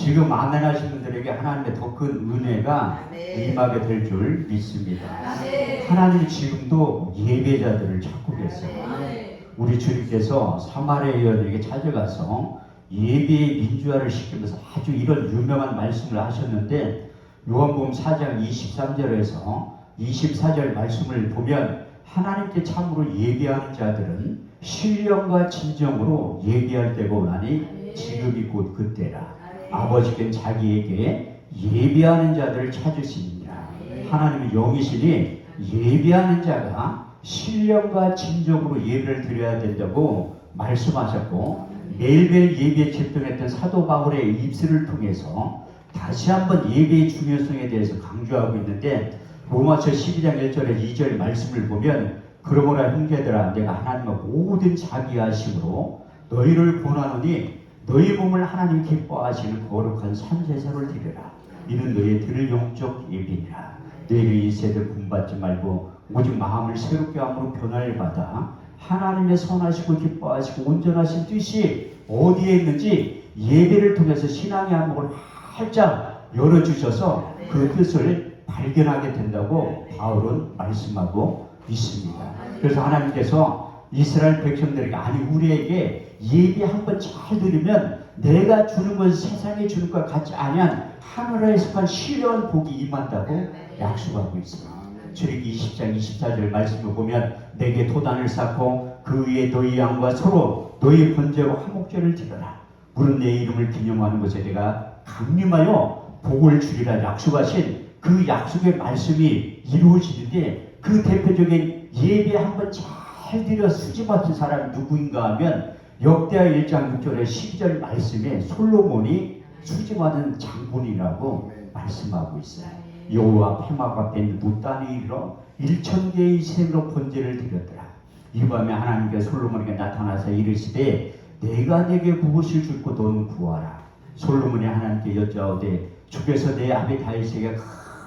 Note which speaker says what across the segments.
Speaker 1: 지금 아멘하신 분들에게 하나님의 더 큰 은혜가 임하게 될 줄 믿습니다. 하나님 지금도 예배자들을 찾고 계세요. 우리 주님께서 사마리아인에게 찾아가서 예배의 민주화를 시키면서 아주 이런 유명한 말씀을 하셨는데, 요한복음 4장 23절에서 24절 말씀을 보면 하나님께 참으로 예배하는 자들은 신령과 진정으로 예배할 때가 오나니 지금이 곧 그때라. 아버지께는 자기에게 예배하는 자들을 찾으시니라. 하나님의 영이시니 예배하는 자가 신령과 진정으로 예배를 드려야 된다고 말씀하셨고, 매일매일 예배에 집중했던 사도 바울의 입술을 통해서 다시 한번 예배의 중요성에 대해서 강조하고 있는데, 로마서 12장 1절에 2절 말씀을 보면, 그러므로 형제들아 내가 하나님과 모든 자비하심으로 너희를 권하노니 너희 몸을 하나님 기뻐하시는 거룩한 선제사를 드리라. 이는 너희의 들을 영적 예비니라. 너희는 이 세대 분받지 말고 오직 마음을 새롭게 함으로 변화를 받아 하나님의 선하시고 기뻐하시고 온전하신 뜻이 어디에 있는지 예배를 통해서 신앙의 안목을 활짝 열어주셔서 그 뜻을 발견하게 된다고 바울은 말씀하고 있습니다. 그래서 하나님께서 이스라엘 백성들에게, 아니 우리에게 예배 한번 잘 드리면 내가 주는 것은 세상에 주는 것 같지 아니한 하늘에 속한 신령한 복이 임한다고 약속하고 있습니다. 출애굽기 20장 24절 말씀을 보면 내게 도단을 쌓고 그 위에 너희 양과 서로 너희 번제와 화목제를 드려라. 물은 내 이름을 기념하는 것에 내가 강림하여 복을 주리라 약속하신 그 약속의 말씀이 이루어지는데, 그 대표적인 예배 한번 잘 드려 수지 받은 사람이 누구인가 하면 역대하 1장 6절에 12절 말씀에 솔로몬이 수지 받은 장본이라고 말씀하고 있어요. 여호와 폐막 앞에 있는 무단에 이르러 1000개의 생로 번제를 드렸더라. 이 밤에 하나님께 솔로몬에게 나타나서 이르시되 내가 내게 무엇을 줄고 너는 구하라. 솔로몬이 하나님께 여짜오되 주께서 내 아비 다윗에게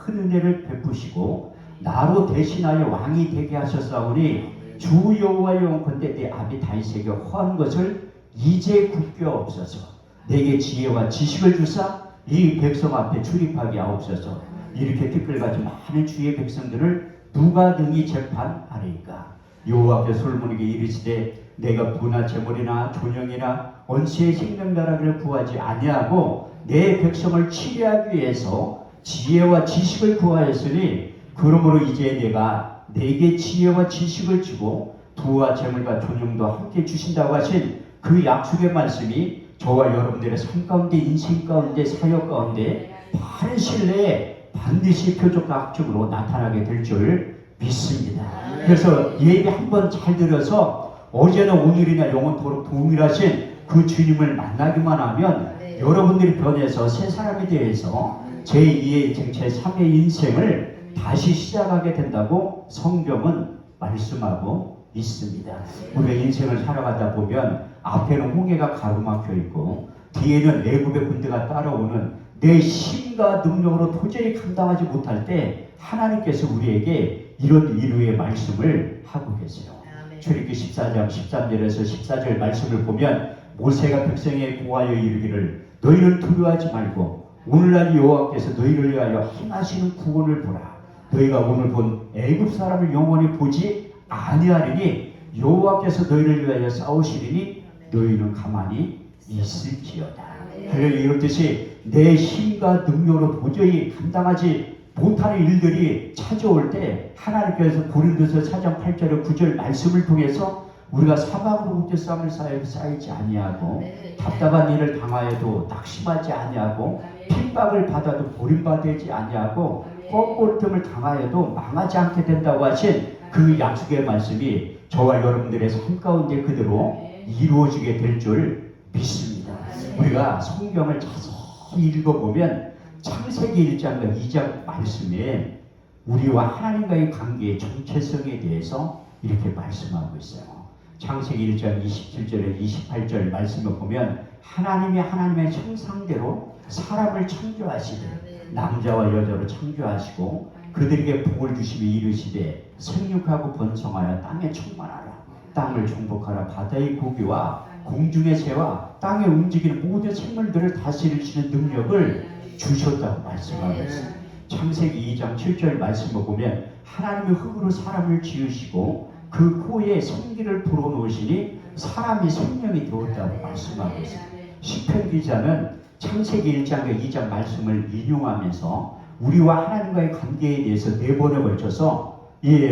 Speaker 1: 큰 은혜를 베푸시고 나로 대신하여 왕이 되게 하셨사오니 주 여호와의 영혼컨대 내 아비 다윗에게 허한 것을 이제 굳게 없어서 내게 지혜와 지식을 주사 이 백성 앞에 출입하게 하옵소서. 이렇게 티끌같이 많은 주의 백성들을 누가 능히 재판하리까. 여호와께 솔로몬에게 이르시되 내가 부나 제물이나 존영이나 언시의 생명나라를 구하지 아니하고 내 백성을 치료하기 위해서 지혜와 지식을 구하였으니, 그러므로 이제 내가 내게 지혜와 지식을 주고 부와 재물과 존영도 함께 주신다고 하신 그 약속의 말씀이 저와 여러분들의 삶 가운데, 인생 가운데, 사역 가운데 바른 신뢰에 반드시 표적과 학적으로 나타나게 될 줄 믿습니다. 그래서 예배 한번 잘 들어서 어제나 오늘이나 영원토록 동일하신 그 주님을 만나기만 하면 여러분들이 변해서 새 사람이 되어서 제2의 인생, 제3의 인생을 다시 시작하게 된다고 성경은 말씀하고 있습니다. 우리가 인생을 살아가다 보면 앞에는 홍해가 가로막혀 있고 뒤에는 내국의 군대가 따라오는 내 힘과 능력으로 도저히 감당하지 못할 때 하나님께서 우리에게 이런 이루의 말씀을 하고 계세요. 출애굽기 14장 13절에서 14절 말씀을 보면 모세가 백성에 고하여 이르기를 너희는 두려워하지 말고 오늘날 여호와께서 너희를 위하여 행하시는 구원을 보라. 너희가 오늘 본 애굽 사람을 영원히 보지 아니하리니 여호와께서 너희를 위하여 싸우시리니 너희는 가만히 있을지어다. 할렐루야. 이렇듯이 내 힘과 능력으로 도저히 감당하지 못하는 일들이 찾아올 때 하나님께서 고린도서 4장 8절에 9절 말씀을 통해서 우리가 사방으로 국제 싸움을 쌓이지 아니하고 답답한 일을 당하여도 낙심하지 아니하고 핍박을 받아도 버림받지 아니하고 꺾을틈을 당하여도 망하지 않게 된다고 하신 그 약속의 말씀이 저와 여러분들의 삶 가운데 그대로 이루어지게 될 줄 믿습니다. 우리가 성경을 자세히 읽어보면 창세기 1장과 2장 말씀에 우리와 하나님과의 관계의 정체성에 대해서 이렇게 말씀하고 있어요. 창세기 1장 27절에 28절 말씀을 보면 하나님이 하나님의 형상대로 사람을 창조하시되 남자와 여자로 창조하시고 그들에게 복을 주시며 이르시되 생육하고 번성하여 땅에 충만하라. 땅을 정복하라. 바다의 고기와 공중의 새와 땅에 움직이는 모든 생물들을 다스리시는 능력을 주셨다고 말씀하고 있습니다. 창세기 2장 7절 말씀을 보면 하나님이 흙으로 사람을 지으시고 그 코에 생기를 불어넣으시니 사람이 생명이 되었다고 말씀하고 있습니다. 시편 기자는 창세기 1장과 2장 말씀을 인용하면서 우리와 하나님과의 관계에 대해서 4번에 걸쳐서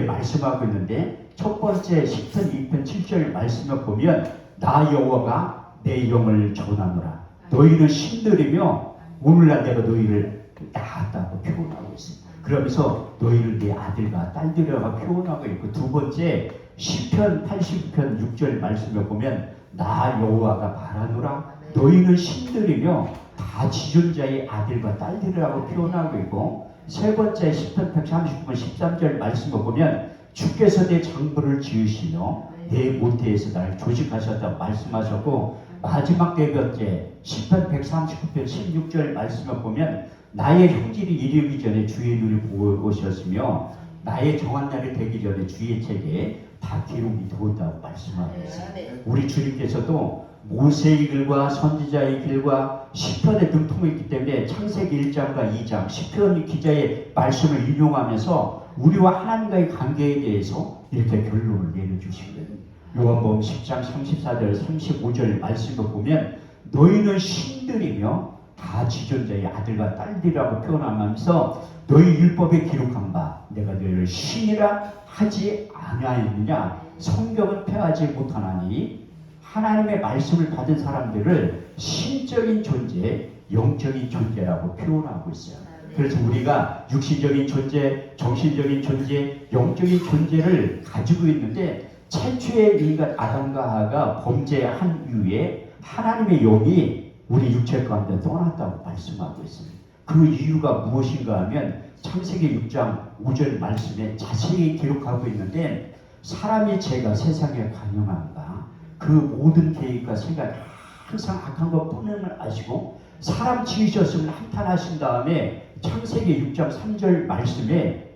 Speaker 1: 말씀하고 있는데, 첫 번째 시편 2편 7절 말씀을 보면 나 여호와가 내 영을 전하노라. 너희는 신들이며 오늘날 내가 너희를 낳았다고 표현하고 있습니다. 그러면서 너희를 내 아들과 딸들이라고 표현하고 있고, 두 번째 시편 80편 6절 말씀을 보면 나 여호와가 말하노라. 너희는 신들이며 다 지존자의 아들과 딸들이라고 표현하고 있고, 세 번째 시편 139편 13절 말씀을 보면 주께서 내 장부를 지으시며 내 모태에서 나를 조직하셨다고 말씀하셨고, 마지막 네 번째 시편 139편 16절 말씀을 보면 나의 형질이 이르기 전에 주의 눈을 보셨으며 나의 정한 날이 되기 전에 주의 책에 다 기록이 되었다고 말씀하고 있습니다. 우리 주님께서도 모세의 길과 선지자의 길과 시편에 등통했기 때문에 창세기 1장과 2장 시편 기자의 말씀을 인용하면서 우리와 하나님과의 관계에 대해서 이렇게 결론을 내려주시거든요. 요한복음 10장 34절 35절 말씀을 보면 너희는 신들이며 다 지존자의 아들과 딸들이라고 표현하면서 너희 율법에 기록한 바 내가 너희를 신이라 하지 아니하였느냐. 성경은 폐하지 못하나니 하나님의 말씀을 받은 사람들을 신적인 존재, 영적인 존재라고 표현하고 있어요. 그래서 우리가 육신적인 존재, 정신적인 존재, 영적인 존재를 가지고 있는데, 최초의 인간 아담과 하와가 범죄한 이후에 하나님의 영이 우리 육체 가운데 떠났다고 말씀하고 있습니다. 그 이유가 무엇인가 하면 창세기 6장 5절 말씀에 자세히 기록하고 있는데, 사람이 죄가 세상에 관영한가 그 모든 계획과 생각이 항상 악한 것뿐임을 아시고 사람 지으셨음을 한탄하신 다음에 창세기 6장 3절 말씀에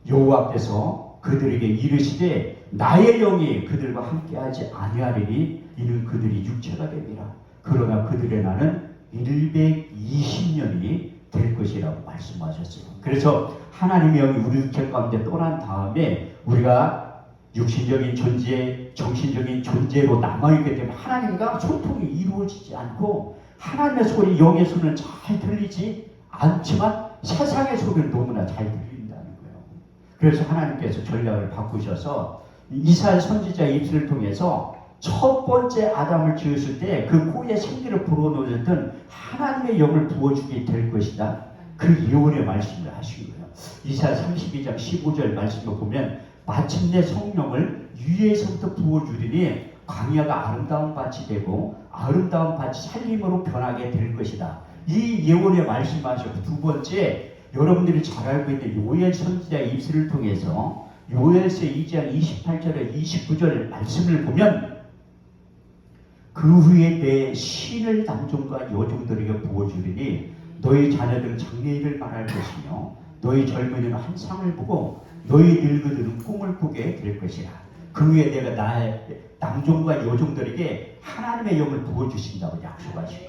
Speaker 1: 여호와께서 그들에게 이르시되 나의 영이 그들과 함께하지 아니하리니 이는 그들이 육체가 됨이라. 그러나 그들의 날은 120년이 될 것이라고 말씀하셨어요. 그래서 하나님의 영이 우리 육체 가운데 떠난 다음에 우리가 육신적인 존재, 정신적인 존재로 남아있기 때문에 하나님과 소통이 이루어지지 않고 하나님의 소리, 영의 소리는 잘 들리지 않지만 세상의 소리는 너무나 잘 들린다는 거예요. 그래서 하나님께서 전략을 바꾸셔서 이사야 선지자의 입술을 통해서 첫 번째 아담을 지으실 때 그 코에 생기를 불어넣으셨던 하나님의 영을 부어주게 될 것이다. 그 예언의 말씀을 하신 거예요. 이사야 32장 15절 말씀을 보면 마침내 성령을 위에서부터 부어주리니 광야가 아름다운 밭이 되고 아름다운 밭이 살림으로 변하게 될 것이다. 이 예언의 말씀하셨고, 두 번째 여러분들이 잘 알고 있는 요엘 선지자의 입술을 통해서 요엘서 2장 28절에 29절 말씀을 보면 그 후에 내 신을 남종과 여종들에게 부어주리니 너희 자녀들은 장래일을 말할 것이며 너희 젊은이는 한 상을 보고 너희 늙은이는 꿈을 꾸게 될 것이라. 그 후에 내가 나의 남종과 여종들에게 하나님의 영을 부어주신다고 약속하시고,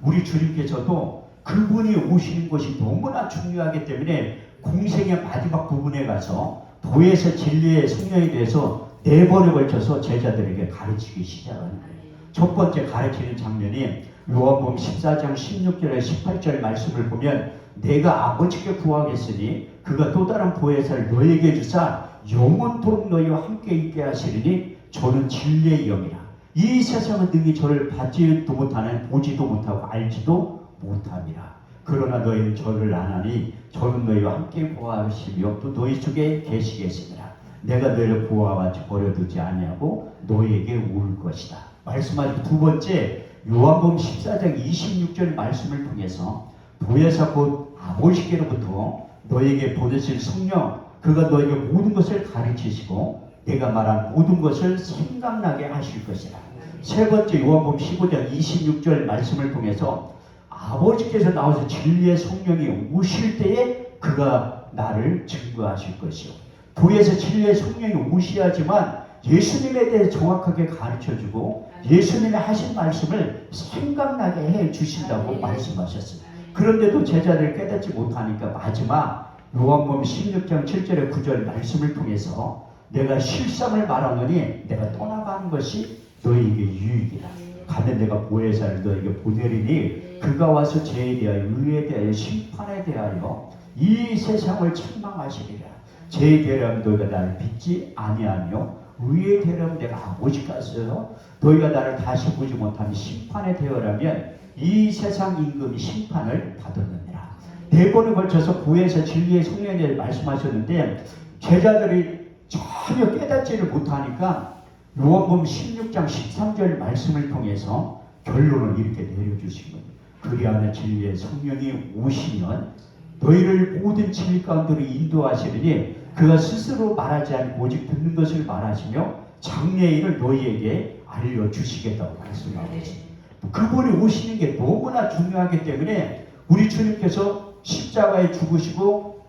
Speaker 1: 우리 주님께서도 그분이 오시는 것이 너무나 중요하기 때문에 공생의 마지막 부분에 가서 도에서 진리의 성령에 대해서 4번에 걸쳐서 제자들에게 가르치기 시작하는 거예요. 첫 번째 가르치는 장면이 요한복음 14장 16절에 18절 말씀을 보면 내가 아버지께 구하겠으니 그가 또 다른 보혜사를 너에게 주사 영원토록 너희와 함께 있게 하시리니 저는 진리의 영이라. 이 세상은 능히 저를 받지도 못하는 보지도 못하고 알지도 못함이라. 그러나 너희는 저를 아나니 저는 너희와 함께 보아하시며 또 너희 속에 계시겠으니라. 내가 너희를 보아와 버려두지 아니하고 너희에게 올 것이다. 말씀하시고, 두 번째 요한복음 14장 26절 말씀을 통해서 보혜사 곧 아버지께로부터 너에게 보내실 성령, 그가 너에게 모든 것을 가르치시고 내가 말한 모든 것을 생각나게 하실 것이라. 세 번째 요한복음 15장 26절 말씀을 통해서 아버지께서 나와서 진리의 성령이 오실 때에 그가 나를 증거하실 것이요. 교회에서 진리의 성령이 오시야지만 예수님에 대해 정확하게 가르쳐주고 예수님이 하신 말씀을 생각나게 해 주신다고 말씀하셨어요. 그런데도 제자들이 깨닫지 못하니까 마지막 요한복음 16장 7절에 9절 말씀을 통해서 내가 실상을 말하노니 내가 떠나가는 것이 너희에게 유익이라. 가면 내가 보혜사를 너희에게 보내리니 그가 와서 죄에 대하여 의에 대하여 심판에 대하여 이 세상을 책망하시리라. 죄에 대하여 너희가 나를 믿지 아니하며 의에 대하여 내가 아버지 가서 너희가 나를 다시 보지 못하니 심판에 대하여라면 이 세상 임금이 심판을 받았느니라. 4번에 걸쳐서 보혜사 진리의 성령에 대해 말씀하셨는데 제자들이 전혀 깨닫지를 못하니까 요한복음 16장 13절 말씀을 통해서 결론을 이렇게 내려주신 거예요. 그리하여 진리의 성령이 오시면 너희를 모든 진리 가운데로 인도하시리니 그가 스스로 말하지 않고 오직 듣는 것을 말하시며 장래일을 너희에게 알려주시겠다고 말씀하고 있습니다. 그분이 오시는 게 너무나 중요하기 때문에 우리 주님께서 십자가에 죽으시고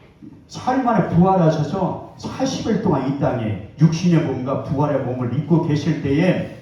Speaker 1: 4일 만에 부활하셔서 40일 동안 이 땅에 육신의 몸과 부활의 몸을 입고 계실 때에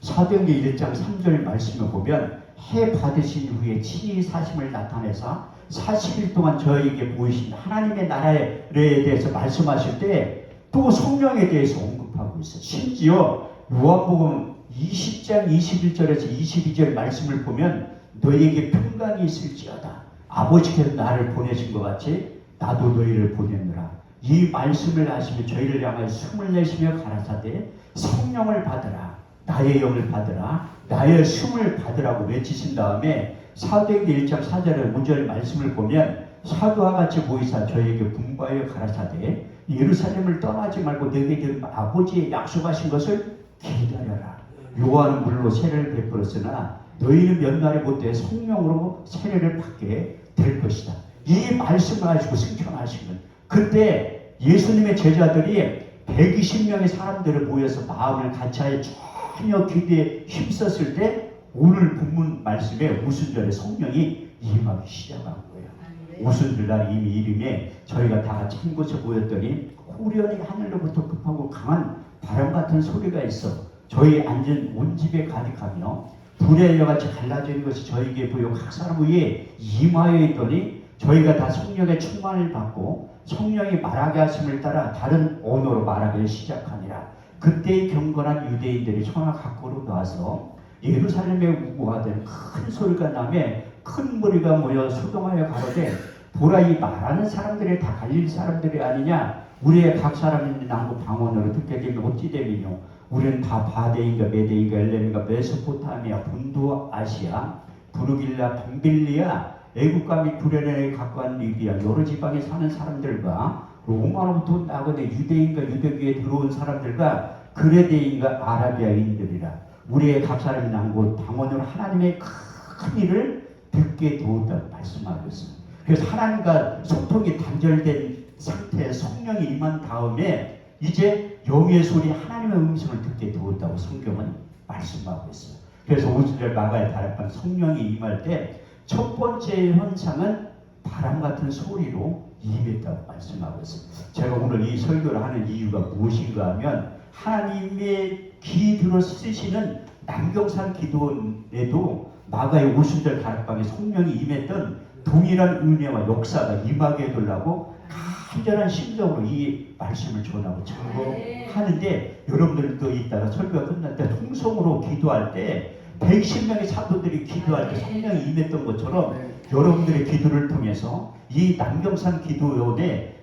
Speaker 1: 사도행전 1장 3절 말씀을 보면 해 받으신 후에 친히 사심을 나타내사 40일 동안 저에게 보이신 하나님의 나라에 대해서 말씀하실 때 또 성령에 대해서 언급하고 있어요. 심지어 요한복음 20장 21절에서 22절 말씀을 보면 너희에게 평강이 있을지어다. 아버지께서 나를 보내신 것 같이 나도 너희를 보내느라. 이 말씀을 하시며 저희를 향하여 숨을 내쉬며 가라사대 성령을 받으라. 나의 영을 받으라. 나의 숨을 받으라고 외치신 다음에 사도행전 1장 4절의 5절 말씀을 보면 사도와 같이 보이사 저에게 분부하여 가라사대 예루살렘을 떠나지 말고 너희에게 아버지의 약속하신 것을 기다려라. 요한은 물로 세례를 베풀었으나 너희는 몇 날에 못돼 성령으로 세례를 받게 될 것이다. 이 말씀을 가지고 승천하신 것. 그때 예수님의 제자들이 120명의 사람들을 모여서 마음을 같이하여 전혀 기도에 힘썼을 때 오늘 본문 말씀에 오순절에 성령이 임하기 시작한 거예요. 오순절날 이미 이름에 저희가 다 같이 한 곳에 모였더니 호련히 하늘로부터 급하고 강한 바람 같은 소리가 있어 저희 앉은 온 집에 가득하며 불의 여같이 갈라지는 것이 저에게 보여 각 사람 위에 임하여 있더니 저희가 다 성령의 충만을 받고 성령이 말하게 하심을 따라 다른 언어로 말하기 시작하니라. 그때의 경건한 유대인들이 천하 각국으로 나와서 예루살렘에 우고하던 큰 소리가 나며 큰 무리가 모여 소동하여 가로되 보라 이 말하는 사람들이 다 갈릴 사람들이 아니냐. 우리의 각 사람이 남고 방언으로 듣게 되면 어찌 되리뇨. 우리는 다 바데인가 메데인가 엘렘인가 메소포타미아 본도 아시아 부르길라 밤빌리아 애국과 및 구레네에 가까운 리비아 여러 지방에 사는 사람들과 로마로부터 나거든 유대인과 유대교에 들어온 사람들과 그레데인과 아라비아인들이라. 우리의 각 사람이 난 곳 방언으로 하나님의 큰 일을 듣게 도왔다고 말씀하고 있습니다. 그래서 하나님과 소통이 단절된 상태에 성령이 임한 다음에 이제 영의 소리 하나님의 음성을 듣게 되었다고 성경은 말씀하고 있어요. 그래서 오순절 마가의 다락방 성령이 임할 때 첫 번째 현상은 바람 같은 소리로 임했다고 말씀하고 있어요. 제가 오늘 이 설교를 하는 이유가 무엇인가 하면 하나님의 귀 들어 쓰시는 남경산 기도에도 마가의 오순절 다락방에 성령이 임했던 동일한 은혜와 역사가 임하게 해달라고 간절한 심정으로 이 말씀을 전하고 증거하는데 여러분들도 이따가 설교가 끝날 때 통성으로 기도할 때 110명의 사도들이 기도할 때 성령이 임했던 것처럼 여러분들의 기도를 통해서 이 남경산 기도원에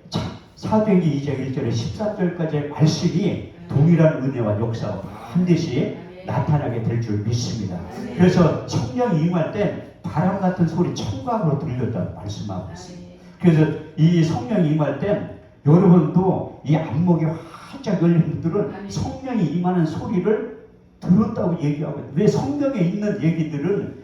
Speaker 1: 사도행전 2장 1절에 13절까지의 말씀이 동일한 은혜와 역사가 반드시 나타나게 될 줄 믿습니다. 그래서 성령이 임할 때 바람 같은 소리 청각으로 들렸다고 말씀하고 있습니다. 그래서 이 성령이 임할 때 여러분도 이 안목이 활짝 열린 분들은 성령이 임하는 소리를 들었다고 얘기하고 있어요. 왜 성경에 있는 얘기들은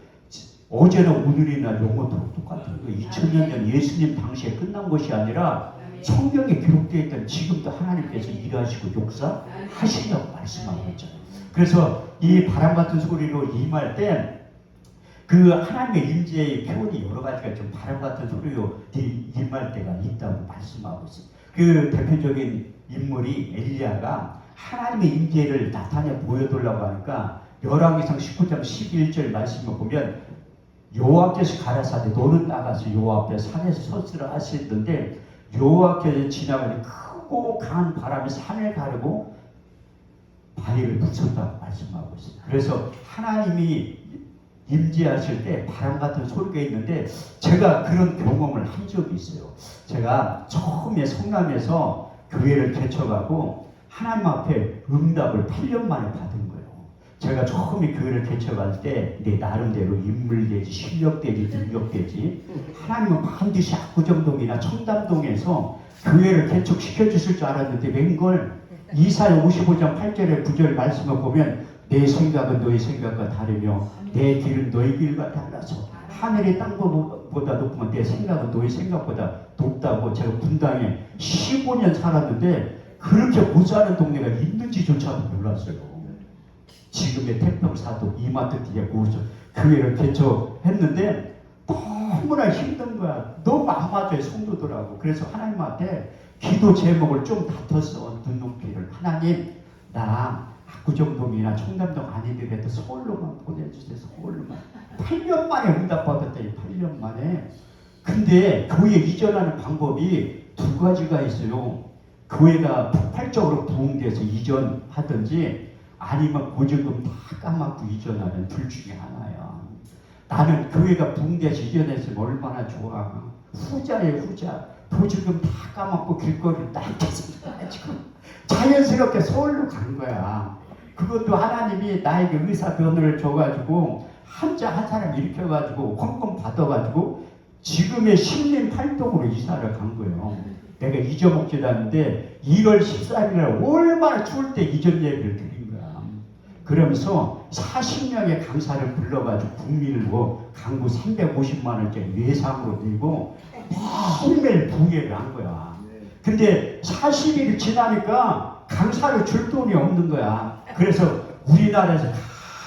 Speaker 1: 어제나 오늘이나 영원토록 똑같은 거예요. 2000년 전 예수님 당시에 끝난 것이 아니라 성경에 기록되어 있던 지금도 하나님께서 일하시고 역사하시려고 말씀하고 있잖아요. 그래서 이 바람 같은 소리로 임할 때 그 하나님의 임재의 표현이 여러 가지가 좀 바람 같은 소리로 임할 때가 있다고 말씀하고 있어요. 그 대표적인 인물이 엘리야가 하나님의 임재를 나타내 보여달라고 하니까 열왕기상 19장 11절 말씀을 보면 여호와께서 가라사대 너는 나가서 여호와 앞에 산에서 서으라 하시던데 여호와께서 지나가는 크고 강한 바람이 산을 가르고 바위를 부쉈다고 말씀하고 있어요. 그래서 하나님이 임재하실 때 바람 같은 소리가 있는데 제가 그런 경험을 한 적이 있어요. 제가 처음에 성남에서 교회를 개척하고 하나님 앞에 응답을 8년 만에 받은 거예요. 제가 처음에 교회를 개척할 때 내 나름대로 인물되지 실력되지 능력되지 하나님은 반드시 압구정동이나 청담동에서 교회를 개척시켜 주실 줄 알았는데 웬걸 이사야 55장 8절의 9절 말씀을 보면 내 생각은 너의 생각과 다르며 내 길은 너의 길과 달라서 하늘의 땅보다 높으면 내 생각은 너의 생각보다 높다고. 제가 분당에 15년 살았는데 그렇게 못 사는 동네가 있는지조차도 몰랐어요. 지금의 태평사도 이마트 뒤에 구우서 교회를 개척했는데 너무나 힘든 거야. 너무 안 맞아요 성도들하고. 그래서 하나님 앞에 기도 제목을 좀 다퉜어. 눈높이를. 하나님 나 압구정동이나 청담동 아니더라도 서울로만 보내주세요. 서울로만. 8년 만에 응답받았더니 8년 만에. 근데 교회 이전하는 방법이 두 가지가 있어요. 교회가 폭발적으로 부흥돼서 이전하든지 아니면 보증금 다 까먹고 이전하는 둘 중에 하나야. 나는 교회가 부흥돼서 이전했으면 얼마나 좋아. 후자예요 후자. 보증금 다 까먹고 길거리를 닦여서 가지고 자연스럽게 서울로 간 거야. 그것도 하나님이 나에게 의사 변호를 줘가지고 한 사람 일으켜가지고 헌금 받아가지고 지금의 신림팔동으로 이사를 간 거예요. 내가 잊어먹지도 않는데 1월 14일날 얼마나 추울 때 이전 예배를 드린 거야. 그러면서 40명의 강사를 불러가지고 국민을 강구 350만 원짜리 외상으로 들고 매일매일 부흥회를 한 거야. 근데 40일이 지나니까 강사를 줄 돈이 없는 거야. 그래서 우리나라에서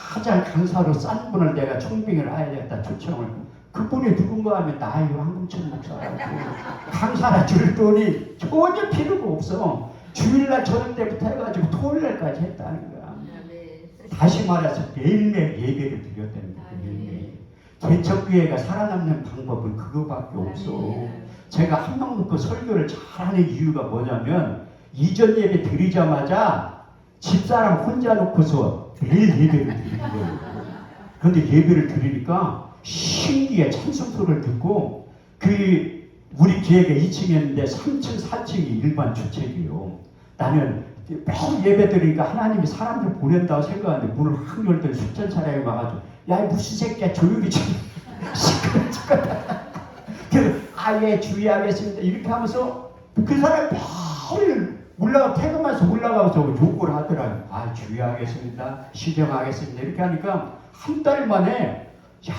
Speaker 1: 가장 강사로 싼 분을 내가 총빙을 해야겠다 초청을. 그분이 누군가 하면 나예요. 황금천 목사라고. 강사라 줄 돈이 전혀 필요가 없어. 주일날 저녁 때부터 해가지고 토요일날까지 했다는 거야. 다시 말해서 매일매일 예배를 드렸다는 거야. 매일매일. 개척교회가 살아남는 방법은 그거밖에 없어. 제가 한 명 놓고 설교를 잘하는 이유가 뭐냐면 이전 예배 드리자마자 집사람 혼자 놓고서 매일 예배를 드리는 거예요. 그런데 예배를 드리니까 신기해. 찬송 소리를 듣고 우리 교회가 2층이었는데 3층 4층이 일반 주택이에요. 나는 매일 예배 드리니까 하나님이 사람들 보낸다고 생각하는데 문을 확 열더니 숫잔 사람이 와가지고 야 무슨 새끼야 조용히 좀 그래서 아예 주의하겠습니다 이렇게 하면서 그 사람이 매일 퇴근하면서 올라가면서 욕을 하더라고요. 아 주의하겠습니다 시정하겠습니다 이렇게 하니까 한 달 만에 야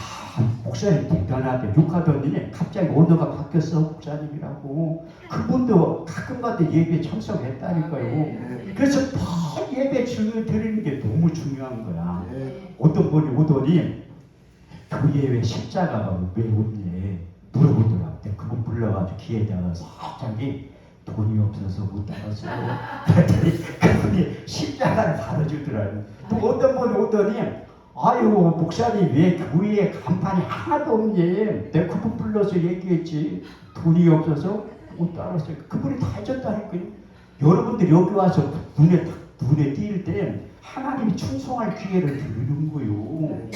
Speaker 1: 목사님 대단하대 욕하더니 갑자기 언어가 바뀌었어 목사님이라고. 그분도 가끔가다 예배에 참석했다니까요. 그래서 예배 드리는 게 너무 중요한 거야. 어떤 분이 오더니 교회에 왜 십자가가 왜 없니 물어보더라고. 그분 불러가지고 귀에다가 살짝이 돈이 없어서 못 따랐어요. 그랬더니 그분이 십자가를 달아주더라고요. 또 어떤 분이 오더니 아유 목사님 왜 교회에 간판이 하나도 없니? 내가 그분 불러서 얘기했지. 돈이 없어서 못 따랐어요. 그분이 다 해줬다니까요. 여러분들 여기 와서 눈에 띄일 때 하나님이 충성할 기회를 드리는 거예요.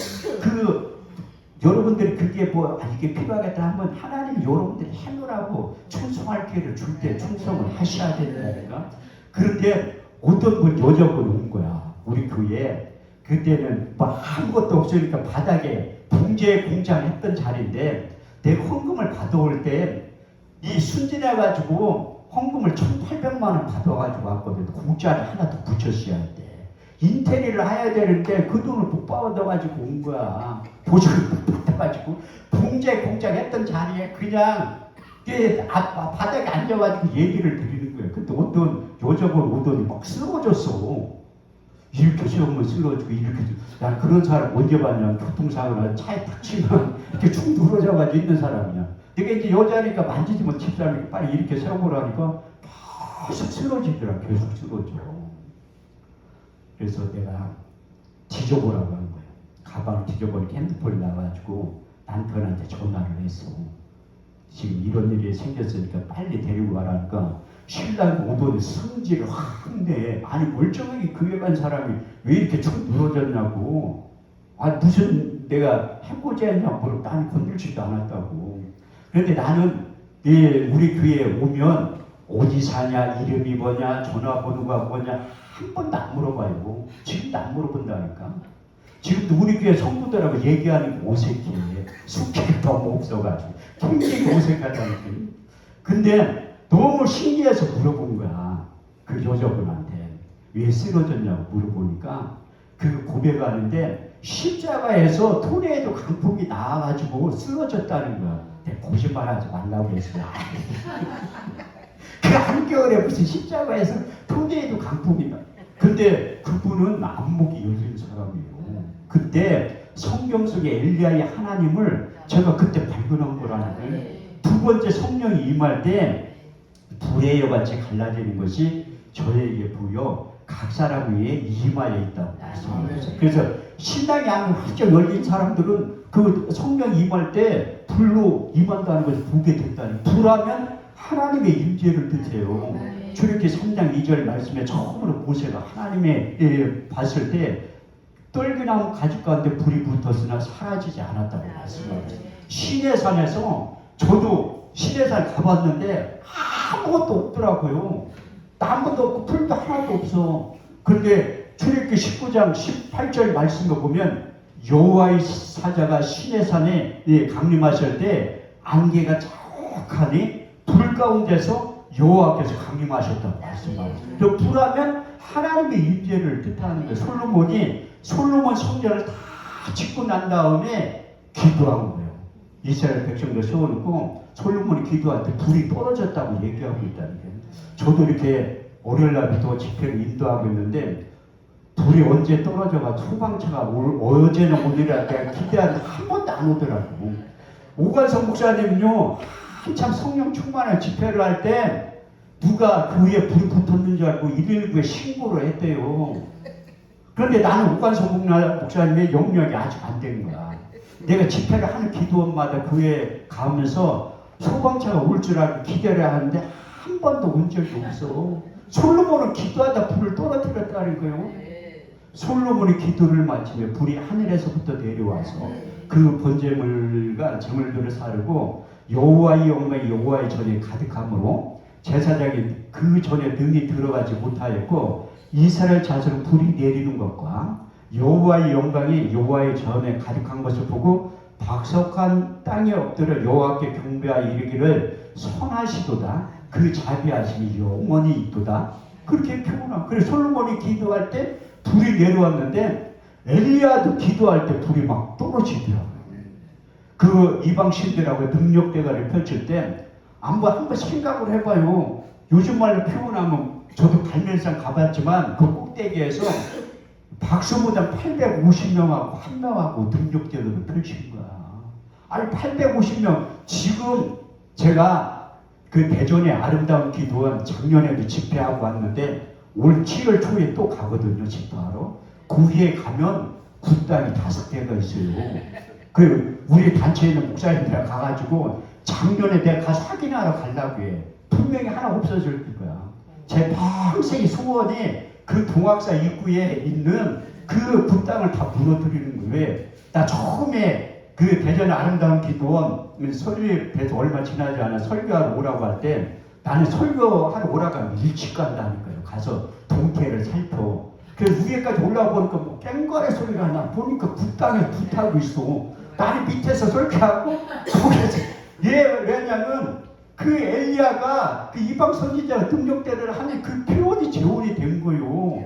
Speaker 1: 여러분들이 그게 이게 필요하겠다 하면 하나님이 여러분들이 해놓으라고 충성할 기회를 줄 때 충성을 하셔야 된다니까. 그런데 어떤 여자분 온 거야 우리 교회에. 그때는 아무것도 없으니까 바닥에 붕괴 공장 했던 자리인데 내가 헌금을 받아올 때 이 순진해가지고 헌금을 1,800만 원 받아가지고 왔거든. 공짜를 하나 더 붙였어야 돼. 인테리어를 해야 되는데 그 돈을 못 받아가지고 온 거야. 보증을 못 받아가지고 붕괴 공장 했던 자리에 그냥 바닥에 앉아가지고 얘기를 드리는 거예요. 근데 어떤 여자분 오더니 막 쓰러졌어. 이렇게 세우면 쓰러지고 이렇게. 난 그런 사람 언제 봤냐. 교통사고나 차에 탁 치면 이렇게 축 늘어져가지고 있는 사람이야. 내가 이제 여자니까 만지지면 집사람이 빨리 이렇게 세워보라니까 계속 쓰러지더라. 계속 쓰러져. 그래서 내가 뒤져보라고 한 거예요. 가방을 뒤져보니까 핸드폰이 나가지고 남편한테 전화를 했어. 지금 이런 일이 생겼으니까 빨리 데리고 가라니까 신랑 오더니 성질을 확 내. 아니 멀쩡하게 교회 간 사람이 왜 이렇게 축 늘어졌냐고. 아 무슨 내가 해보자 했냐고. 나는 건들지도 않았다고. 그런데 나는 우리 교회에 오면 어디 사냐, 이름이 뭐냐, 전화번호가 뭐냐 한 번도 안 물어봐요. 지금도 안 물어본다니까. 지금도 우리 교회 성도들하고 얘기하는 게 어색해. 숙제가 너무 없어가지고 굉장히 어색하다니까. 근데 너무 신기해서 물어본 거야. 그 여자분한테 왜 쓰러졌냐고 물어보니까 그 고백하는데 십자가에서 토네이도 강풍이 나와가지고 쓰러졌다는 거야. 내가 거짓말하지 말라고 했어요. 그 한겨울에 무슨 십자가에서 토네이도 강풍이 나. 근데 그분은 안목이 열린 사람이에요. 그때 성경 속에 엘리야의 하나님을 제가 그때 발견한 거라는 거예요. 두 번째 성령이 임할 때 불의 여같이 갈라지는 것이 저에게 보여 각 사람 위에 임하여 있다고 말씀하셨어요. 그래서 신앙이 안 활짝 열린 사람들은 그 성령이 임할 때 불로 임한다는 것을 보게 됐다는. 불하면 하나님의 임재를 뜻해요. 출애굽기 3장 2절 말씀에 처음으로 모세가 하나님의 봤을 때 떨기나무 가죽 가운데 불이 붙었으나 사라지지 않았다고 말씀하셨어요. 시내산에서 저도 시내산 가봤는데 아무것도 없더라고요. 나무도 없고 풀도 하나도 없어. 그런데 출애굽기 19장 18절 말씀을 보면 여호와의 사자가 시내산에 강림하실 때 안개가 쫙하니 불 가운데서 여호와께서 강림하셨다고 말씀하셨어요. 그 불하면 하나님의 임재를 뜻하는 거예요. 솔로몬 성전을 다 짓고 난 다음에 기도한 거예요. 이스라엘 백성들 세워놓고 솔로몬이 기도할 때 불이 떨어졌다고 얘기하고 있다는 거예요. 저도 이렇게 월요일날부터 집회를 인도하고 있는데 불이 언제 떨어져가 소방차가 어제는 오늘이라 내가 기대하는데 한 번도 안 오더라고. 오관성 목사님은요 한참 성령 충만한 집회를 할 때 누가 그 위에 불이 붙었는 줄 알고 119에 신고를 했대요. 그런데 나는 오관성 목사님의 영역이 아직 안 된 거야. 내가 집회를 하는 기도원마다 그 위에 가면서 소방차가 올 줄 알고 기대를 하는데 한 번도 온 적이 없어. 솔로몬은 기도하다 불을 떨어뜨렸다는 거예요. 솔로몬이 기도를 마치며 불이 하늘에서부터 내려와서 그 번제물과 제물들을 사르고 여호와의 영광이 여호와의 전에 가득하므로 제사장이 그 전에 능히 들어가지 못하였고 이스라엘 자손은 불이 내리는 것과 여호와의 영광이 여호와의 전에 가득한 것을 보고 박석한 땅에 엎드려 여호와께 경배하여 이르기를 선하시도다. 그 자비하심이 영원히 있도다. 그렇게 표현하고. 그래서 솔로몬이 기도할 때 불이 내려왔는데 엘리야도 기도할 때 불이 막 떨어지더라고요. 그 이방신들하고 능력대가를 펼칠 때 한번 생각을 해봐요. 요즘 말로 표현하면 저도 갈멜산 가봤지만 그 꼭대기에서 박수무당 850명하고 한 명하고 능력대가를 펼친 거야. 아니 850명. 지금 제가 그 대전의 아름다운 기도원 작년에도 집회하고 왔는데 올 7월 초에 또 가거든요. 집회하러. 거기에 가면 굿당이 5개가 있어요. 그 우리 단체에 있는 목사님들 가가지고 작년에 내가 가서 확인하러 가려고 해. 분명히 하나 없어질 거야. 제 평생의 소원이 그 동학사 입구에 있는 그 굿당을 다 무너뜨리는 거예요. 왜? 나 처음에 그 대전 아름다운 기도원 설교에서 얼마 지나지 않아 설교하러 오라고 할 때 나는 설교하러 오라고 하면 일찍 간다니까요. 가서 동태를 살펴. 그래서 위에까지 올라와 보니까 뭐 깽거래 소리가 나. 보니까 굿당에 붙하고 있어. 나는 밑에서 설교하고 거기서 왜냐면 그 엘리야가 그 이방 선지자가 등록대를 하는 그 표현이 재혼이 된 거예요.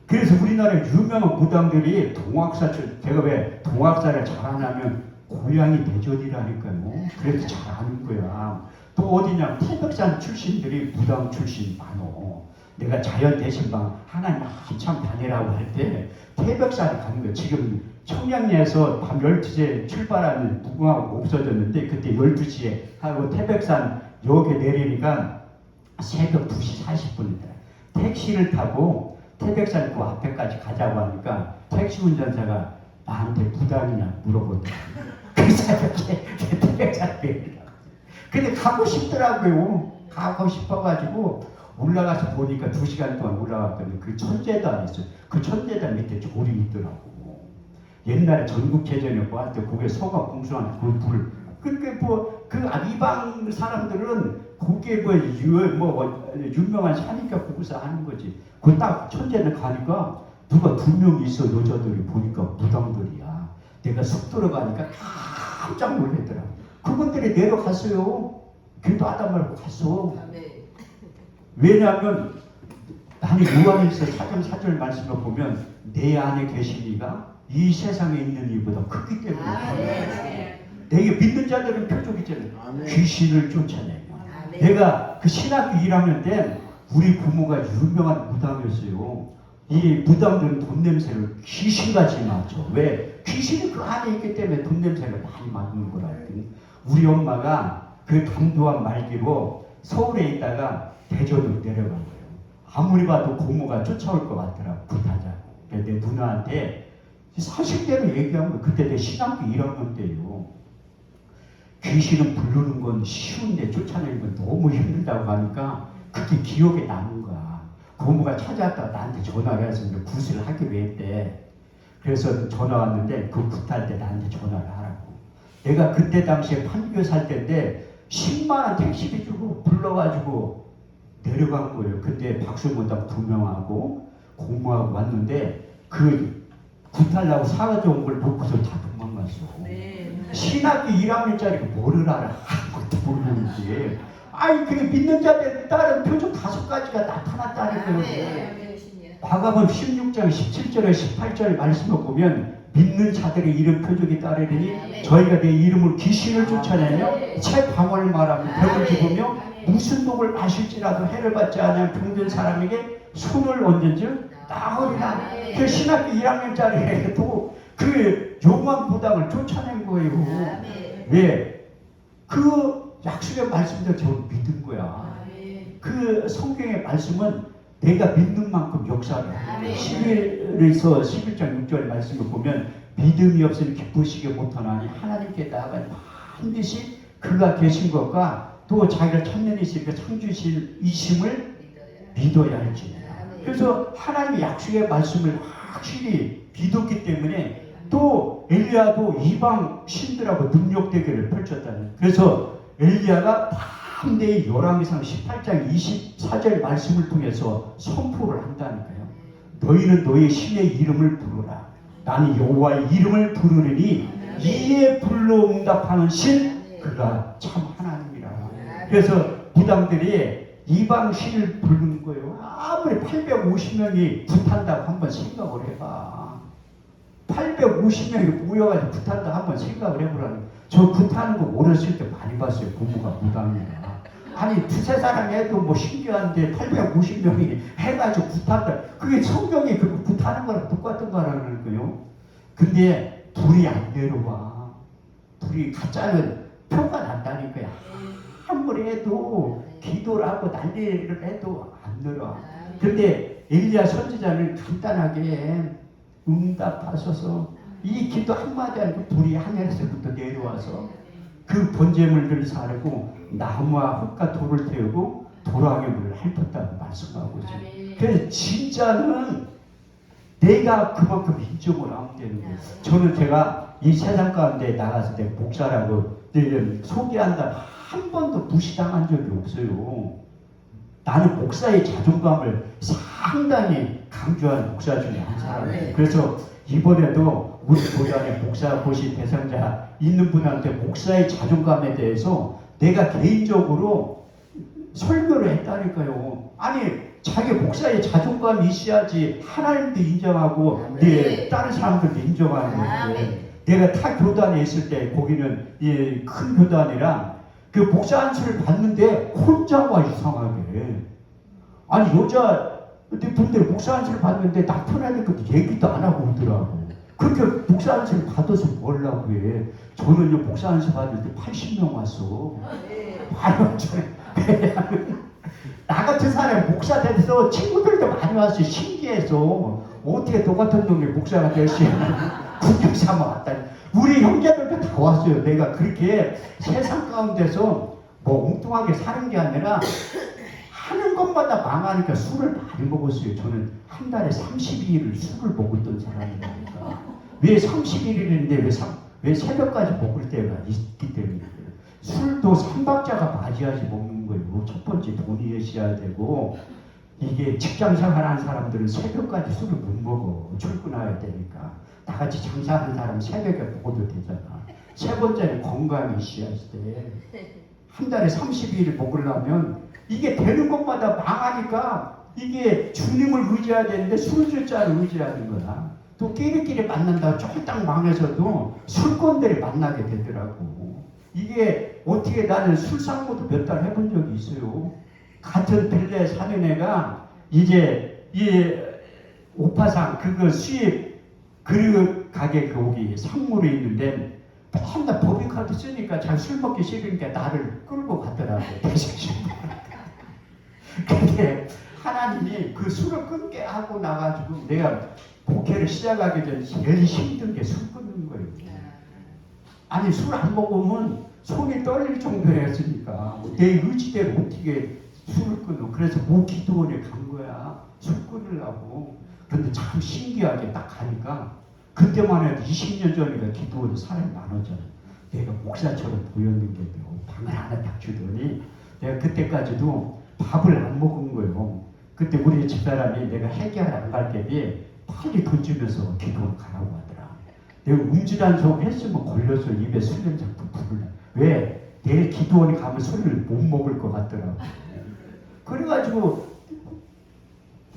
Speaker 1: 그래서 우리나라의 유명한 무당들이 동학사를 제가 왜 동학사를 잘하냐면 고향이 대전이라니까요. 그래서 잘 아는 거야. 또 어디냐 태백산 출신들이 무당 출신 많어. 내가 자연 대신방 하나님 한참 다니라고 할 때 태백산에 가는 거야. 지금 청량리에서 밤 12시에 출발하는 무궁화가 없어졌는데 그때 12시에 하고 태백산 역에 내리니까 새벽 2시 40분이다. 택시를 타고 태백산구 앞에까지 가자고 하니까 택시 운전사가 나한테 무당이냐 물어보더라고요. 그 새벽에 태백산에. 근데 가고 싶더라고요. 가고 싶어가지고 올라가서 보니까 2시간 동안 올라갔더니 그 천재단 있어요. 그 천재단 밑에 졸이 있더라고. 옛날에 전국체전이었고 한때 거기에 서가 공수하는 그 불. 그러니까 그 이방 사람들은 거기에 유명한 산이니까 거기서 하는 거지. 그 딱 천재는 가니까 누가 2명 있어. 여자들이 보니까 무당들이야. 내가 쑥 들어가니까 깜짝 놀랐더라. 그분들이 내려갔어요. 기도하다 말고 갔어. 왜냐하면 나는 요한일서 4장 4절 말씀을 보면 내 안에 계신 이가 이 세상에 있는 이보다 크기 때문에 내게 믿는 자들은 표적이잖아요. 귀신을 쫓아내요. 내가 그 신학교 1학년 때 우리 부모가 유명한 무당이었어요. 이 무당들은 돈 냄새를 귀신같이 맡죠. 왜? 귀신이 그 안에 있기 때문에 돈 냄새를 많이 맡는 거라. 우리 엄마가 그 감도한 말기로 서울에 있다가 대전으로 내려간 거예요. 아무리 봐도 고모가 쫓아올 것 같더라고. 부타자고. 내 누나한테 사실대로 얘기한 거예요. 그때 내 신학교 1학년 때요. 귀신은 부르는 건 쉬운데 쫓아내는 건 너무 힘들다고 하니까 그게 기억에 남은 거야. 고모가 찾아왔다가 나한테 전화를 해서 구슬을 하기로 했대. 그래서 전화 왔는데 그 굿할 때 나한테 전화를 하라고. 내가 그때 당시에 판교 살 때인데 10만원 택시비 주고 불러가지고 내려간 거예요. 근데 박수무당 2명하고 고모하고 왔는데 그 굿하려고 사가져온 걸 놓고서 다 도망갔어. 신학교 1학년짜리가 뭐를 알아? 아무것도 모르는지. 아니 그게 믿는 자들에 따른 표적 5가지가 나타났다는 거예요. 과감은 16장 17절에 18절 말씀을 보면 믿는 자들의 이름 표적이 따르리니 저희가 내 이름을 귀신을 쫓아내며 새 방언을 말하며 벽을 집으며 무슨 독을 마실지라도 해를 받지 않은 병든 사람에게 손을 얹은즉 나으리라. 그 신학교 1학년짜리에도 그 용한 무당을 쫓아낸 거예요. 왜? 그 약속의 말씀도 저는 믿은 거야. 그 성경의 말씀은 내가 믿는 만큼 역사를 해요. 11에서 11장 6절 말씀을 보면 믿음이 없으니 기쁘시게 못하나니 하나님께 나아가 반드시 그가 계신 것과 또 자기가 천년이시니까 창조실 이심을 믿어야 할지니라. 그래서 하나님의 약속의 말씀을 확실히 믿었기 때문에 또 엘리야도 이방 신들하고 능력 대결을 펼쳤다는. 그래서 엘리야가 담대히 열왕기상 18장 24절 말씀을 통해서 선포를 한다니까요. 너희는 너희 신의 이름을 부르라. 나는 여호와의 이름을 부르리니 이에 불러 응답하는 신 그가 참 하나님이라. 그래서 무당들이 이방 신을 부르는 거예요. 아무리 850명이 굿한다고 한번 생각을 해봐. 850명이 모여가지고 굿한다 한번 생각을 해보라는. 저 굿하는 거 어렸을 때 많이 봤어요. 부모가 무당이라. 아니 2-3사람이 해도 뭐 신기한데 850명이 해가지고 굿한다. 그게 성경이 그 굿하는 거랑 똑같은 거라는 거예요. 근데 불이 안 내려와. 불이 가짜는 표가 난다는 거야. 아무리 해도 기도를 하고 난리를 해도 안 내려와. 근데 엘리야 선지자는 간단하게 응답하셔서 이 기도 한마디 하고 불이 하늘에서부터 내려와서 그 번제물들을 사르고 나무와 흙과 돌을 태우고 도랑의 물을 핥았다고 말씀하고 있어요. 그래서 진짜는 내가 그만큼 인정을 하면 되는 거예요. 저는 제가 이 세상 가운데 나가서 내가 목사라고 소개한다 한 번도 무시당한 적이 없어요. 나는 목사의 자존감을 상당히 강조하는 목사 중에 한 사람이에요. 그래서 이번에도 우리 교단에 목사 보시 대상자 있는 분한테 목사의 자존감에 대해서 내가 개인적으로 설교를 했다니까요. 아니 자기 목사의 자존감이 있어야지 하나님도 인정하고 다른 사람들도 인정하는 건데 내가 타 교단에 있을 때 거기는 큰 교단이랑 그 목사 안수를 받는데 혼자 와 이상하게. 아니 여자분들 목사 안수를 받는데 나타나니까 얘기도 안 하고 오더라고. 그렇게 목사 안수를 받아서 뭘 하고 해. 저는요 목사 안수 받을 때 80명 왔어. 나 같은 사람이 목사 돼서 친구들도 많이 왔어요. 신기해서 어떻게 똑같은 놈이 목사가 될 수 있는 국경 삼아 왔다니. 우리 형제들도 다 왔어요. 내가 그렇게 세상 가운데서 뭐 엉뚱하게 사는 게 아니라 하는 것마다 망하니까 술을 많이 먹었어요. 저는 한 달에 32일을 술을 먹었던 사람이니까. 왜 31일인데 왜 새벽까지 먹을 때가 있기 때문에 술도 3박자가 맞아야지 먹는 거예요. 첫 번째 돈이 있어야 되고 이게 직장 생활하는 사람들은 새벽까지 술을 못 먹어. 출근해야 되니까. 나같이 장사하는 사람 새벽에 먹어도 되잖아. 세 번째는 건강이 있어야 돼. 한 달에 32일 먹으려면 이게 되는 것마다 망하니까 이게 주님을 의지해야 되는데 술주자를 의지하는 거야. 또 끼리끼리 만난다고 쫄딱 망해서도 술꾼들이 만나게 되더라고. 이게 어떻게 나는 술상무도 몇 달 해본 적이 있어요. 같은 빌레에 사는 애가 이제 이 오파상 그거 수입 그릇 가게 거기 상무로 있는데 맨날 법인카드 쓰니까 잘 술 먹기 싫으니까 나를 끌고 가더라고. 근데 하나님이 그 술을 끊게 하고 나가지고 내가 목회를 시작하기 전에 제일 힘든 게 술 끊는 거예요. 아니 술 안 먹으면 손이 떨릴 정도였으니까 내 의지대로 어떻게 술을 끊어. 그래서 모 기도원에 간 거야. 술 끊으려고. 근데 참 신기하게 딱 가니까 그때만 해도 20년 전이니까 기도원에 사람이 많았잖아. 내가 목사처럼 보였는데도 방을 하나 딱 주더니 내가 그때까지도 밥을 안 먹은 거예요. 그때 우리 집사람이 내가 해결 안 갈 때에 빨리 돈 주면서 기도원 가라고 하더라. 내가 음주단속 했으면 걸려서 입에 술 냄새 부풀려. 왜? 내일 기도원에 가면 술을 못 먹을 것 같더라고. 그래가지고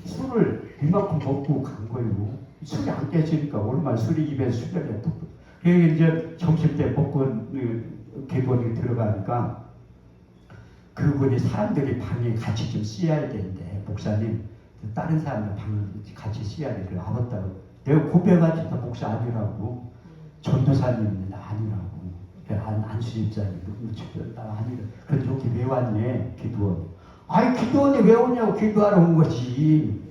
Speaker 1: 술을 이만큼 먹고 간 거예요. 술이 안 깨지니까 얼마나 술이 입에 술이 푹. 그래서 이제 점심 때 먹고 기도원에 들어가니까 그분이 사람들이 방에 같이 좀 씌어야 되는데 목사님 다른 사람들 방을 같이 씌어야 돼. 알았다고. 내가 고백하니까 목사 아니라고. 전도사님은 아니라고. 안수집사님 나 아니라. 그래서 여기 왜 왔냐 기도원. 아니 기도원에 왜 오냐고 기도하러 온 거지.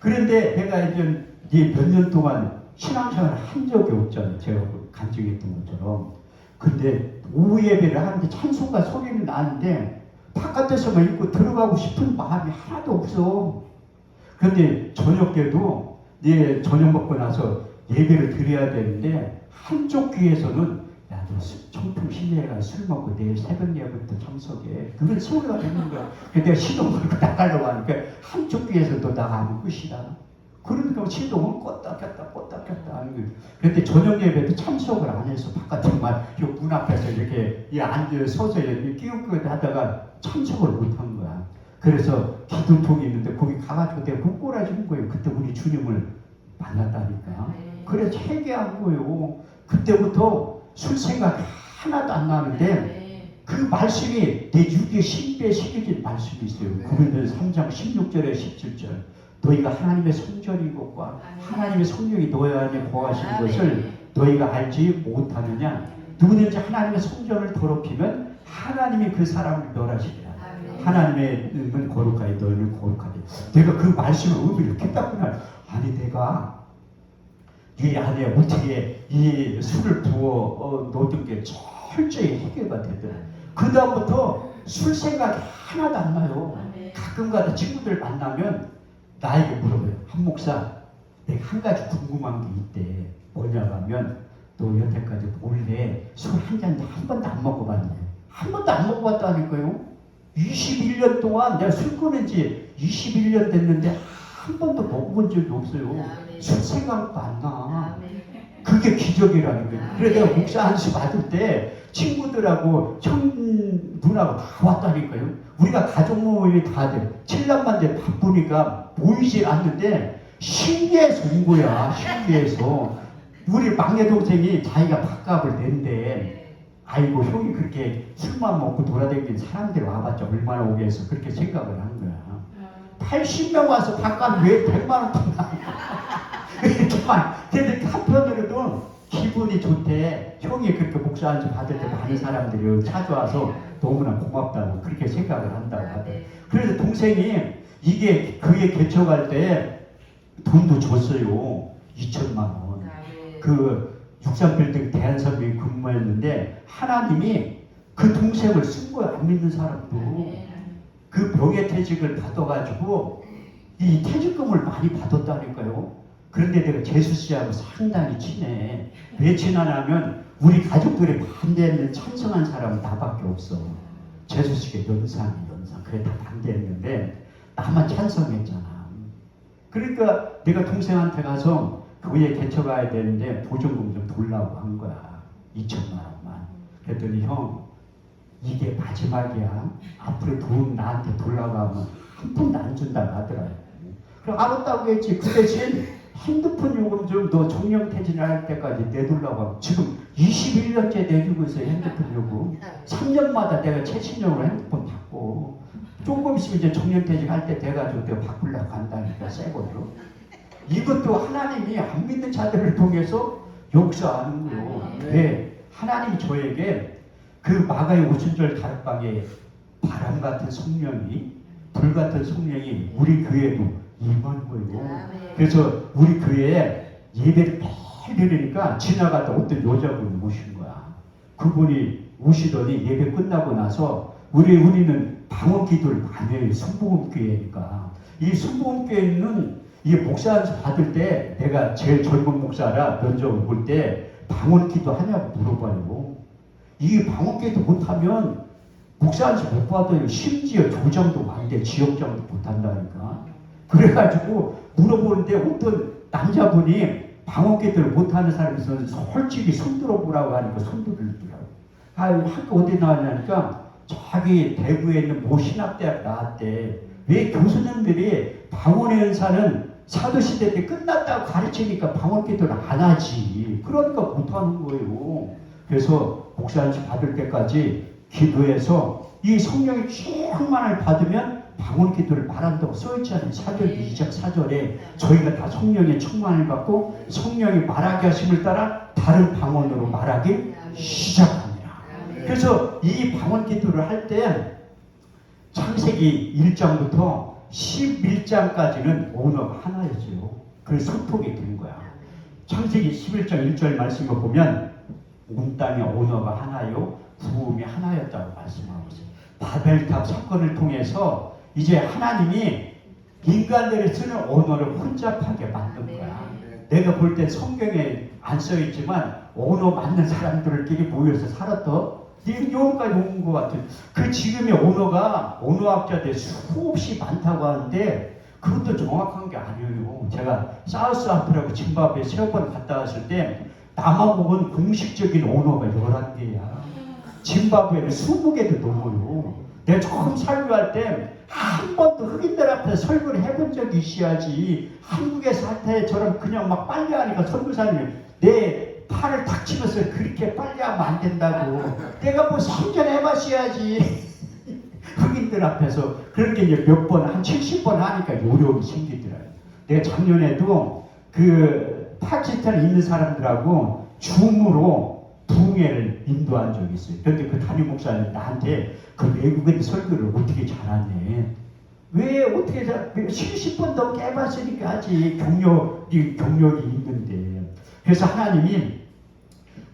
Speaker 1: 그런데 내가 이제 몇 년 동안 신앙생활을 한 적이 없잖아요. 제가 간증했던 것처럼. 근데 오후 예배를 하는데 찬송가 소리는 나는데 바깥에서만 있고 들어가고 싶은 마음이 하나도 없어. 그런데 저녁 때도 저녁 먹고 나서 예배를 드려야 되는데 한쪽 귀에서는 야, 너 청풍 실내에 가서 술 먹고 내일 새벽 예배부터 참석해. 그걸 소리가 되는 거야. 근데 시동 걸고 나가려고 하니까 한쪽 귀에서 또 나가면 끝이다. 그러니까 시동은 껐다 켰다 하는 거예요. 그런데 저녁 예배도 참석을 안 해서 바깥에만 문 앞에서 이렇게 앉아 서서 끼우끼우 하다가 참석을 못 한 거야. 그래서 기둥통이 있는데 거기 가가지고 내가 못 꼬라지는 거예요. 그때 우리 주님을 만났다니까. 그래서 회개한 거예요. 그때부터 술 생각 하나도 안 나는데 그 말씀이 내 육의 신비에 새겨진 말씀이 있어요. 고린도서 3장 16절에 17절. 너희가 하나님의 성전이고 하나님의 성령이 너희 안에 거하시는 것을 너희가 알지 못하느냐. 누구든지 하나님의 성전을 더럽히면 하나님이 그 사람을 멸하시리라. 하나님의 은 거룩하니 너희는 거룩하니. 내가 그 말씀을 의미를 이렇게 땄구나. 아니 내가 이 안에 어떻게 이 술을 부어 놓던 게 철저히 해결가 되더라. 그 다음부터 술 생각이 하나도 안 나요. 가끔가다 친구들 만나면 나에게 물어봐요. 한 목사, 내가 한 가지 궁금한 게 있대. 뭐냐고 하면 너 여태까지 몰래 술 한 잔도 한 번도 안 먹어봤네. 한 번도 안 먹어봤다니까요. 21년 동안 내가 술 끊은 지 21년 됐는데 한 번도 먹어본 적이 없어요. 술 생각도 안 나. 그게 기적이라는 거예요. 그래서 내가 목사 안수 받을 때 친구들하고 누나가 다 왔다니까요. 우리가 가족 모임이 다 돼. 7년만 돼 바쁘니까 보이질 않는데 신기해서 온 거야. 신기해서. 우리 막내 동생이 자기가 밥값을 낸대. 아이고 형이 그렇게 술만 먹고 돌아다니는 사람들이 와봤자 얼마나 오겠어. 그렇게 생각을 하는 거야. 80명 와서 밥값 왜 100만 원 받나. 이렇게만. 근데 한편으로도 기분 기분이 좋대. 형이 그렇게 목사 안수 받을 때 많은 사람들이 찾아와서 너무나 고맙다고 그렇게 생각을 한다고 하더라고요. 그래서 동생이 이게 그에 개척할 때 돈도 줬어요. 2천만 원. 그 63빌딩 대한선교회 근무했는데 하나님이 그 동생을 쓴 거야. 안 믿는 사람도. 그 병의 퇴직을 받아가지고 이 퇴직금을 많이 받았다니까요. 그런데 내가 재수 씨하고 상당히 친해. 왜 친하냐면 우리 가족들이 반대했는 찬성한 사람은 나밖에 없어. 재수 씨가 연상. 그래 다 반대했는데 나만 찬성했잖아. 그러니까 내가 동생한테 가서 교회 개척해야 되는데 보증금 좀 돌라고 한 거야. 2천만 원만. 그랬더니 형 이게 마지막이야. 앞으로 돈 나한테 돌라고 하면 한 푼도 안 준다고 하더라고요. 그럼 알았다고 했지. 그 대신 핸드폰 요금 좀 너 정년퇴직할 때까지 내둘라고 하고 지금 21년째 내주고 있어요. 핸드폰 요금. 3년마다 내가 최신형으로 핸드폰 바꿔. 조금 있으면 이제 정년퇴직할 때 돼가지고 내가 바꾸려고 한다니까 새 걸로. 이것도 하나님이 안 믿는 자들을 통해서 역사하는 거예요. 네. 하나님이 저에게 그 마가의 오순절 다락방에 바람 같은 성령이 불 같은 성령이 우리 교회에도 임한 거예요. 그래서 우리 교회에 예배를 매일 드리니까 지나가다 어떤 여자분이 오신 거야. 그분이 오시더니 예배 끝나고 나서 우리는 방언 기도를 많이 해요. 순복음교회니까. 이 순복음교회는 이 목사 안수 받을 때 내가 제일 젊은 목사라 면접을 볼 때 방언 기도 하냐고 물어봐요. 이 방언 기도 못하면 목사 안수 못 받아요. 심지어 조정도 안 돼. 지역장도 못 한다니까. 그래가지고 물어보는데 어떤 남자분이 방언 기도를 못하는 사람이 있어서 솔직히 손 들어보라고 하니까 손 들더라고요. 학교 어디 나왔냐니까 자기 대구에 있는 모 신학대학 나왔대. 왜 교수님들이 방언의 은사는 사도시대 때 끝났다고 가르치니까 방언 기도를 안 하지. 그러니까 못하는 거예요. 그래서 목사 안수 받을 때까지 기도해서 이 성령의 충만을 받으면 방언 기도를 말한다고 써있잖아요. 사절 2장 4절에 저희가 다 성령의 충만을 받고 성령이 말하게 하심을 따라 다른 방언으로 말하기 시작합니다. 그래서 이 방언 기도를 할 때 창세기 1장부터 11장까지는 언어가 하나였어요. 그래서 소통이 된 거야. 창세기 11장 1절 말씀을 보면 온 땅의 언어가 하나요 부음이 하나였다고 말씀하고 있어요. 바벨탑 사건을 통해서 이제 하나님이 인간들이 쓰는 언어를 혼잡하게 만든 거야. 내가 볼 때 성경에 안 써있지만 언어 맞는 사람들끼리 모여서 살았던 여기까지 온 것 같아요. 그 지금의 언어가 언어학자들 수없이 많다고 하는데 그것도 정확한 게 아니에요. 제가 사우스 아프리카 짐바브웨 3번 갔다 왔을 때 남아공은 공식적인 언어가 11개야. 짐바브웨는 20개도 넘어요. 내가 처음 설교할 때 한 번도 흑인들 앞에서 설교를 해본 적이 있어야지. 한국에서 할 때처럼 그냥 막 빨리 하니까 선교사님이 내 팔을 탁 치면서 그렇게 빨리 하면 안 된다고. 내가 뭐 3년 해봤어야지. 흑인들 앞에서 그렇게 이제 몇 번, 한 70번 하니까 요령이 생기더라고요. 내가 작년에도 그 파키스탄에 있는 사람들하고 줌으로 부흥회를 인도한 적이 있어요. 그런데 그 담임 목사님 나한테 그 외국인 설교를 어떻게 잘하네. 왜 어떻게 70번 넘게 해봤으니까 하지. 경력이 있는데. 그래서 하나님이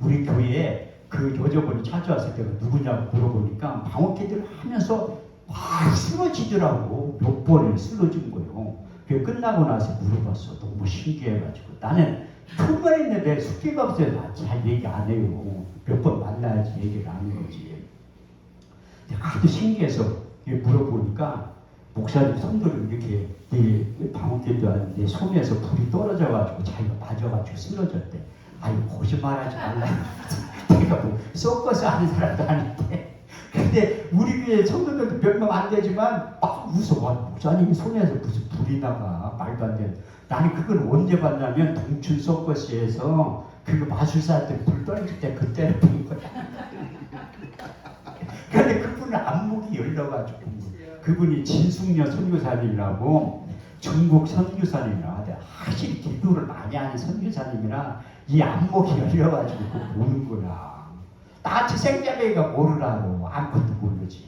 Speaker 1: 우리 교회에 그 여자분이 찾아왔을 때가 누구냐고 물어보니까 방언 기도를 하면서 막 쓰러지더라고. 몇 번을 쓰러진 거예요. 그게 끝나고 나서 물어봤어. 너무 신기해가지고. 나는 큰말 있는데 숙기가 없어요. 잘 얘기 안 해요. 몇 번 만나야지 얘기를 하는 거지. 하도 신기해서 물어보니까 목사님 손들을 이렇게 방언 기도하는데 손에서 불이 떨어져가지고 자기가 맞아가지고 쓰러졌대. 아유 거짓말하지 말라. 내가 뭐 섞어서 하는 사람도 아닌데. 근데 우리 교회 성도들도 몇 명 안 되지만 막 웃어. 목사님이 손에서 무슨 불이 나가. 말도 안 돼. 나는 그걸 언제 봤냐면 동춘 서커스에서 그거 마술사한테 불 떨어질 때 그때 본 거야. 근데 그분은 안목이 열려가지고 그분이 진숙녀 선교사님이라고 중국 선교사님이라고 하대. 확실히 기도를 많이 하는 선교사님이라 이 안목이 열려가지고 그거 보는 거야. 나같이 생자매가 모르라고 아무것도 모르지.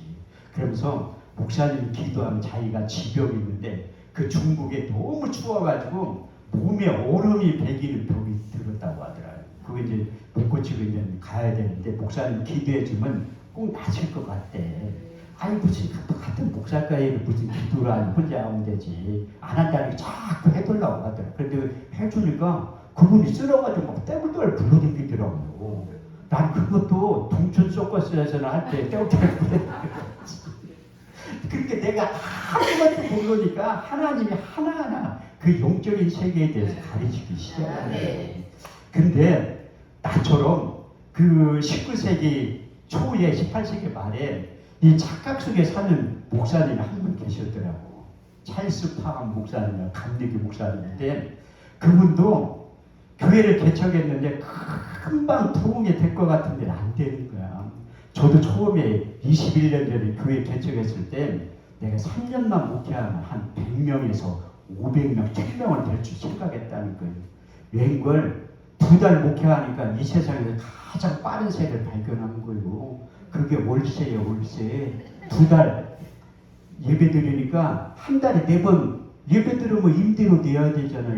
Speaker 1: 그러면서 목사님 기도하면 자기가 지병이 있는데 그 중국에 너무 추워가지고 몸에 얼음이 배기는 병이 들었다고 하더라고요. 그거 이제 못 고치고 이제 가야 되는데 목사님 기도해주면 꼭 나실 것 같대. 아니 무슨 같은 목사과에 무슨 기도를 안 혼자 하면 되지. 안 한다는 게 자꾸 해달라고 하더라고요. 그런데 해주니까 그분이 쓸어가지고 막 떼굴떼굴 불러댕기더라고요. 난 그것도 동춘 소커스에서는 할 때 떼굴떼굴 그렇게 내가 아무것도 모르니까 하나님이 하나하나 그 영적인 세계에 대해서 가르치기 시작하네. 근데 나처럼 그 19세기 초에 18세기 말에 이 착각 속에 사는 목사님이 한 분 계셨더라고. 찰스 파함 목사님, 감리교 목사님인데 그분도 교회를 개척했는데 금방 부흥이 될 것 같은데 안 되는 거야. 저도 처음에 21년 전에 교회 개척했을 때 내가 3년만 목회하면 한 100명에서 500명, 1000명을 될 줄 생각했다는 거예요. 웬걸 2달 목회하니까 이 세상에서 가장 빠른 세를 발견한 거예요. 그게 월세예요, 월세. 2달 예배 드리니까 한 달에 4번 예배 드리면 임대료 내야 되잖아요.